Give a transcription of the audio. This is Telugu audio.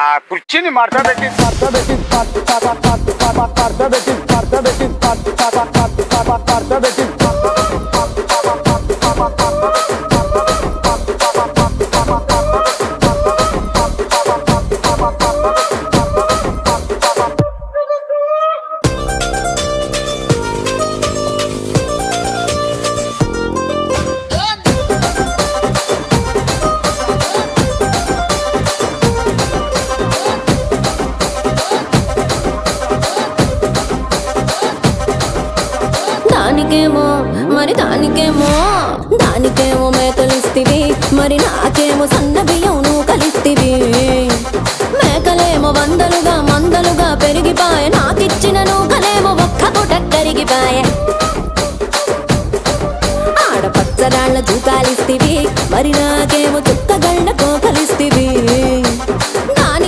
ఆ కుర్చీని మడతబెట్టి దానికేమో మేకలిస్తివి, మరి నాకేమో సన్న బియ్యం నువ్వు కలిస్తివి. మేకలేమో వందలుగా మందలుగా పెరిగిపాయ, నాకిచ్చిన నూకలేమో ఒక్క పూట కరిగిపాయ. ఆడపచ్చరాళ్ళ తూకాలిస్తివి, మరి నాకేమో